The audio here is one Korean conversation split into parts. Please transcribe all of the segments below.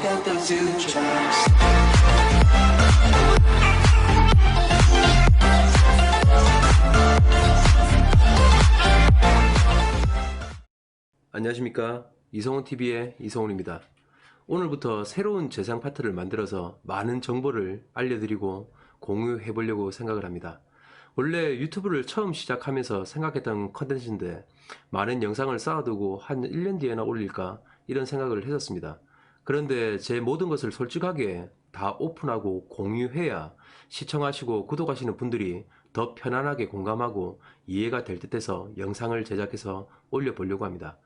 anthem to the tracks. 안녕하십니까, 이성훈TV의 이성훈입니다. 오늘부터 새로운 재생 파트를 만들어서 많은 정보를 알려드리고 공유해 보려고 생각을 합니다. 원래 유튜브를 처음 시작하면서 생각했던 컨텐츠인데 많은 영상을 쌓아두고 한 1년 뒤에나 올릴까 이런 생각을 했었습니다. 그런데 제 모든 것을 솔직하게 다 오픈하고 공유해야 시청하시고 구독하시는 분들이 더 편안하게 공감하고 이해가 될 듯해서 영상을 제작해서 올려보려고 합니다.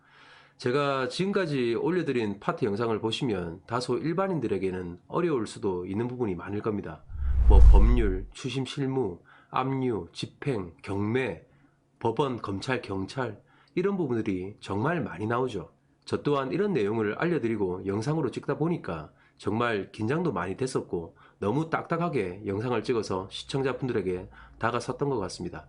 제가 지금까지 올려드린 파트 영상을 보시면 다소 일반인들에게는 어려울 수도 있는 부분이 많을 겁니다. 법률, 추심 실무, 압류, 집행, 경매, 법원, 검찰, 경찰 이런 부분들이 정말 많이 나오죠. 저 또한 이런 내용을 알려드리고 영상으로 찍다 보니까 정말 긴장도 많이 됐었고 너무 딱딱하게 영상을 찍어서 시청자분들에게 다가섰던 것 같습니다.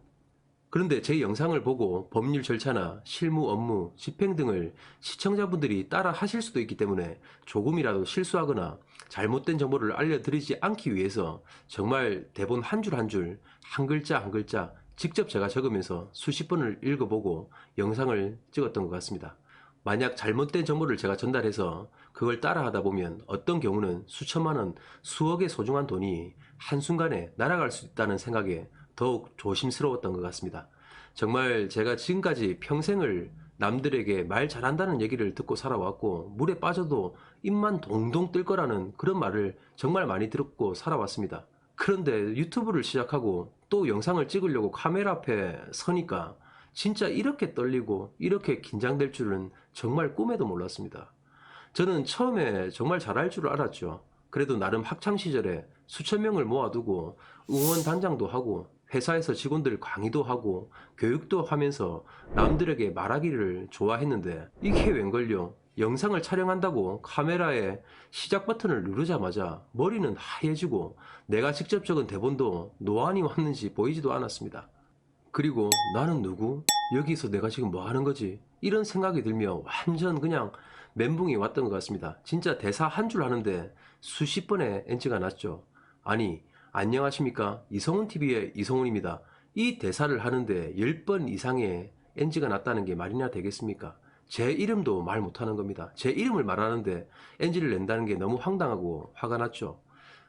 그런데 제 영상을 보고 법률 절차나 실무 업무, 집행 등을 시청자분들이 따라 하실 수도 있기 때문에 조금이라도 실수하거나 잘못된 정보를 알려드리지 않기 위해서 정말 대본 한 줄 한 줄, 한 글자 한 글자 직접 제가 적으면서 수십 번을 읽어보고 영상을 찍었던 것 같습니다. 만약 잘못된 정보를 제가 전달해서 그걸 따라 하다 보면 어떤 경우는 수천만 원, 수억의 소중한 돈이 한순간에 날아갈 수 있다는 생각에 더욱 조심스러웠던 것 같습니다. 정말 제가 지금까지 평생을 남들에게 말 잘한다는 얘기를 듣고 살아왔고 물에 빠져도 입만 동동 뜰 거라는 그런 말을 정말 많이 듣고 살아왔습니다. 그런데 유튜브를 시작하고 또 영상을 찍으려고 카메라 앞에 서니까 진짜 이렇게 떨리고 이렇게 긴장될 줄은 정말 꿈에도 몰랐습니다. 저는 처음에 정말 잘할 줄 알았죠. 그래도 나름 학창시절에 수천 명을 모아두고 응원단장도 하고 회사에서 직원들 강의도 하고 교육도 하면서 남들에게 말하기를 좋아했는데 이게 웬걸요? 영상을 촬영한다고 카메라에 시작 버튼을 누르자마자 머리는 하얘지고 내가 직접 적은 대본도 노안이 왔는지 보이지도 않았습니다. 그리고 나는 누구? 여기서 내가 지금 뭐 하는 거지? 이런 생각이 들며 완전 그냥 멘붕이 왔던 것 같습니다. 진짜 대사 한 줄 하는데 수십 번의 NG가 났죠. 아니, 안녕하십니까, 이성훈TV의 이성훈입니다. 이 대사를 하는데 10번 이상의 NG가 났다는 게 말이나 되겠습니까? 제 이름도 말 못하는 겁니다. 제 이름을 말하는데 NG를 낸다는 게 너무 황당하고 화가 났죠.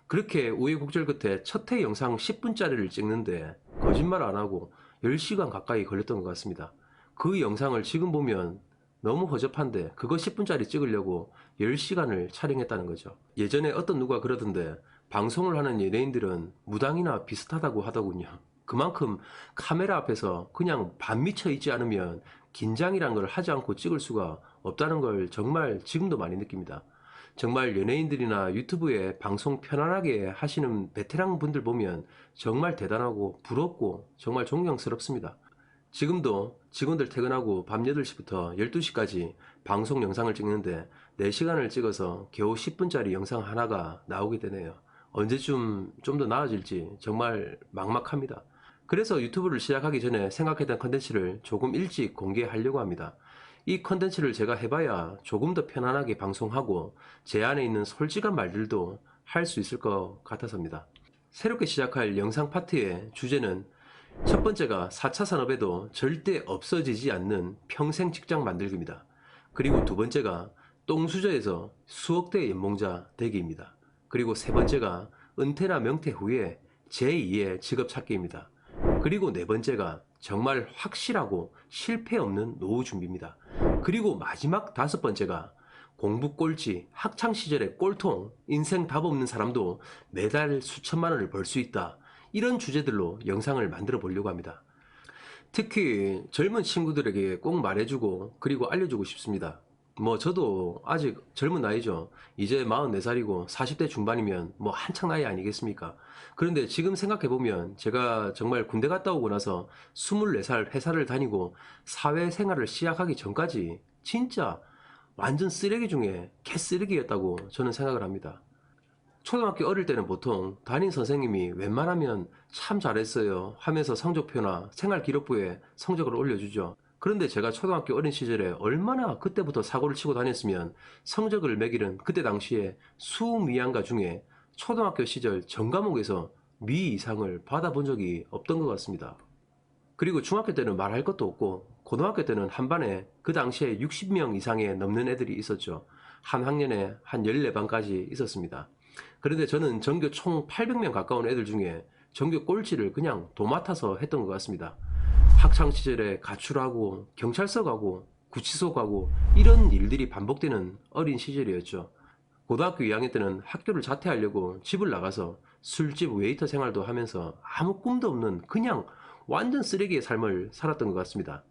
그렇게 우여곡절 끝에 첫 회 영상 10분짜리를 찍는데 거짓말 안 하고 10시간 가까이 걸렸던 것 같습니다. 그 영상을 지금 보면 너무 허접한데 그거 10분짜리 찍으려고 10시간을 촬영했다는 거죠. 예전에 어떤 누가 그러던데 방송을 하는 연예인들은 무당이나 비슷하다고 하더군요. 그만큼 카메라 앞에서 그냥 반미쳐 있지 않으면 긴장이란 걸 하지 않고 찍을 수가 없다는 걸 정말 지금도 많이 느낍니다. 정말 연예인들이나 유튜브에 방송 편안하게 하시는 베테랑 분들 보면 정말 대단하고 부럽고 정말 존경스럽습니다. 지금도 직원들 퇴근하고 밤 8시부터 12시까지 방송 영상을 찍는데 4시간을 찍어서 겨우 10분짜리 영상 하나가 나오게 되네요. 언제쯤 좀 더 나아질지 정말 막막합니다. 그래서 유튜브를 시작하기 전에 생각했던 컨텐츠를 조금 일찍 공개하려고 합니다. 이 컨텐츠를 제가 해봐야 조금 더 편안하게 방송하고 제 안에 있는 솔직한 말들도 할 수 있을 것 같아서입니다. 새롭게 시작할 영상 파트의 주제는 첫 번째가 4차 산업에도 절대 없어지지 않는 평생 직장 만들기입니다. 그리고 두 번째가 똥수저에서 수억대 연봉자 되기입니다. 그리고 세 번째가 은퇴나 명퇴 후에 제2의 직업 찾기입니다. 그리고 네 번째가 정말 확실하고 실패 없는 노후 준비입니다. 그리고 마지막 다섯 번째가 공부 꼴찌, 학창시절의 꼴통, 인생 답 없는 사람도 매달 수천만 원을 벌 수 있다. 이런 주제들로 영상을 만들어 보려고 합니다. 특히 젊은 친구들에게 꼭 말해주고 그리고 알려주고 싶습니다. 저도 아직 젊은 나이죠. 이제 44살이고 40대 중반이면 한창 나이 아니겠습니까? 그런데 지금 생각해보면 제가 정말 군대 갔다 오고 나서 24살 회사를 다니고 사회생활을 시작하기 전까지 진짜 완전 쓰레기 중에 개쓰레기였다고 저는 생각을 합니다. 초등학교 어릴 때는 보통 담임 선생님이 웬만하면 참 잘했어요 하면서 성적표나 생활기록부에 성적을 올려주죠. 그런데 제가 초등학교 어린 시절에 얼마나 그때부터 사고를 치고 다녔으면 성적을 매기는 그때 당시에 수미양가 중에 초등학교 시절 전과목에서 미 이상을 받아본 적이 없던 것 같습니다. 그리고 중학교 때는 말할 것도 없고 고등학교 때는 한 반에 그 당시에 60명 이상의 넘는 애들이 있었죠. 한 학년에 한 14반까지 있었습니다. 그런데 저는 전교 총 800명 가까운 애들 중에 전교 꼴찌를 그냥 도맡아서 했던 것 같습니다. 학창시절에 가출하고 경찰서 가고 구치소 가고 이런 일들이 반복되는 어린 시절이었죠. 고등학교 2학년 때는 학교를 자퇴하려고 집을 나가서 술집 웨이터 생활도 하면서 아무 꿈도 없는 그냥 완전 쓰레기의 삶을 살았던 것 같습니다.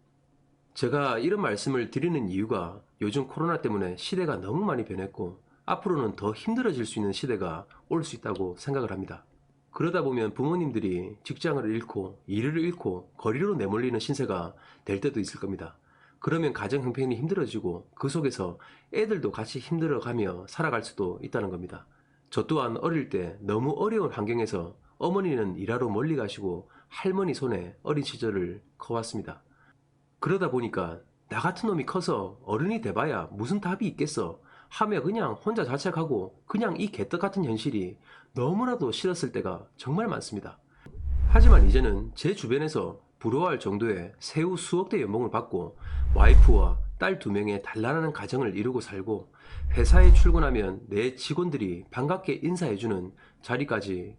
제가 이런 말씀을 드리는 이유가 요즘 코로나 때문에 시대가 너무 많이 변했고 앞으로는 더 힘들어질 수 있는 시대가 올 수 있다고 생각을 합니다. 그러다 보면 부모님들이 직장을 잃고 일을 잃고 거리로 내몰리는 신세가 될 때도 있을 겁니다. 그러면 가정 형편이 힘들어지고 그 속에서 애들도 같이 힘들어가며 살아갈 수도 있다는 겁니다. 저 또한 어릴 때 너무 어려운 환경에서 어머니는 일하러 멀리 가시고 할머니 손에 어린 시절을 커왔습니다. 그러다 보니까 나 같은 놈이 커서 어른이 돼봐야 무슨 답이 있겠어 하며 그냥 혼자 자책하고 그냥 이 개떡 같은 현실이 너무나도 싫었을 때가 정말 많습니다. 하지만 이제는 제 주변에서 부러워할 정도의 세후 수억대 연봉을 받고 와이프와 딸 2명의 단란한 가정을 이루고 살고 회사에 출근하면 내 직원들이 반갑게 인사해주는 자리까지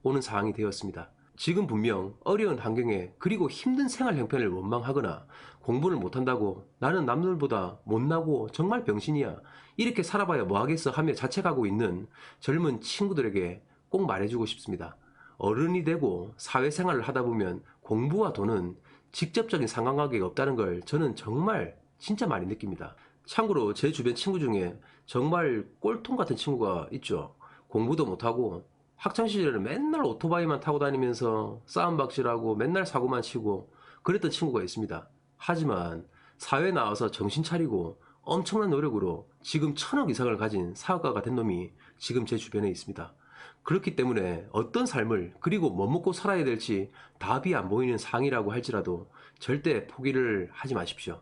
오는 상황이 되었습니다. 지금 분명 어려운 환경에 그리고 힘든 생활 형편을 원망하거나 공부를 못한다고 나는 남들보다 못나고 정말 병신이야 이렇게 살아봐야 뭐하겠어 하며 자책하고 있는 젊은 친구들에게 꼭 말해주고 싶습니다. 어른이 되고 사회생활을 하다 보면 공부와 돈은 직접적인 상관관계가 없다는 걸 저는 정말 진짜 많이 느낍니다. 참고로 제 주변 친구 중에 정말 꼴통 같은 친구가 있죠. 공부도 못하고 학창시절에는 맨날 오토바이만 타고 다니면서 싸움박질하고 맨날 사고만 치고 그랬던 친구가 있습니다. 하지만 사회에 나와서 정신 차리고 엄청난 노력으로 지금 1000억 이상을 가진 사업가가 된 놈이 지금 제 주변에 있습니다. 그렇기 때문에 어떤 삶을 그리고 뭐 먹고 살아야 될지 답이 안 보이는 상이라고 할지라도 절대 포기를 하지 마십시오.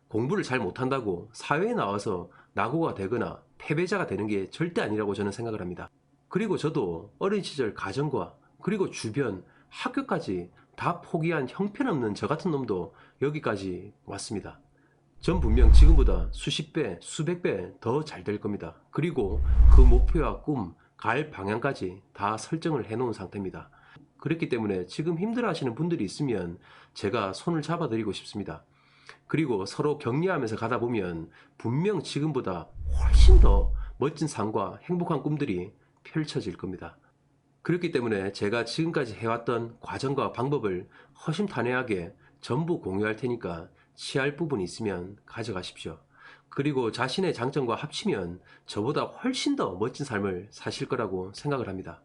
공부를 잘 못한다고 사회에 나와서 낙오가 되거나 패배자가 되는 게 절대 아니라고 저는 생각을 합니다. 그리고 저도 어린 시절 가정과 그리고 주변 학교까지 다 포기한 형편없는 저 같은 놈도 여기까지 왔습니다. 전 분명 지금보다 수십 배, 수백 배 더 잘 될 겁니다. 그리고 그 목표와 꿈, 갈 방향까지 다 설정을 해놓은 상태입니다. 그렇기 때문에 지금 힘들어 하시는 분들이 있으면 제가 손을 잡아드리고 싶습니다. 그리고 서로 격려하면서 가다 보면 분명 지금보다 훨씬 더 멋진 삶과 행복한 꿈들이 펼쳐질 겁니다. 그렇기 때문에 제가 지금까지 해왔던 과정과 방법을 허심탄회하게 전부 공유할 테니까 취할 부분이 있으면 가져가십시오. 그리고 자신의 장점과 합치면 저보다 훨씬 더 멋진 삶을 사실 거라고 생각을 합니다.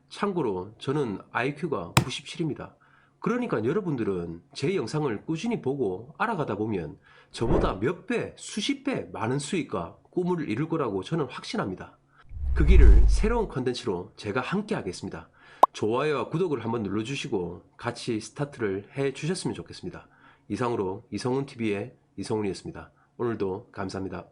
참고로 저는 IQ가 97입니다. 그러니까 여러분들은 제 영상을 꾸준히 보고 알아가다 보면 저보다 몇 배, 수십 배 많은 수익과 꿈을 이룰 거라고 저는 확신합니다. 그 길을 새로운 컨텐츠로 제가 함께 하겠습니다. 좋아요와 구독을 한번 눌러주시고 같이 스타트를 해 주셨으면 좋겠습니다. 이상으로 이성훈TV의 이성훈이었습니다. 오늘도 감사합니다.